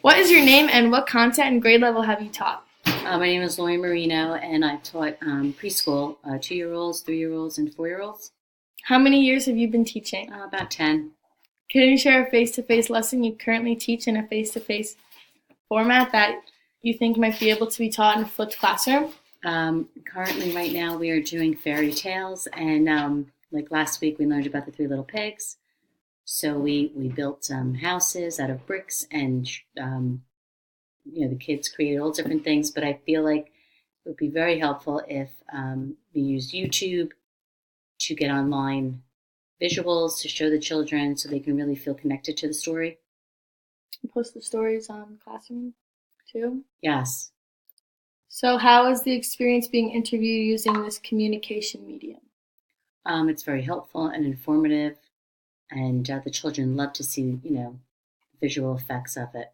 What is your name and what content and grade level have you taught? My name is Laurie Marino, and I've taught preschool, 2-year-olds, 3-year-olds, and 4-year-olds. How many years have you been teaching? About 10. Can you share a face-to-face lesson you currently teach in a face-to-face format that you think might be able to be taught in a flipped classroom? Currently, right now, we are doing fairy tales, and like last week, we learned about the Three Little Pigs. So we built some houses out of bricks, and the kids created all different things. But I feel like it would be very helpful if we used YouTube to get online visuals to show the children so they can really feel connected to the story. Post the stories on Classroom too. Yes. So how is the experience being interviewed using this communication medium? It's very helpful and informative, and the children love to see, visual effects of it.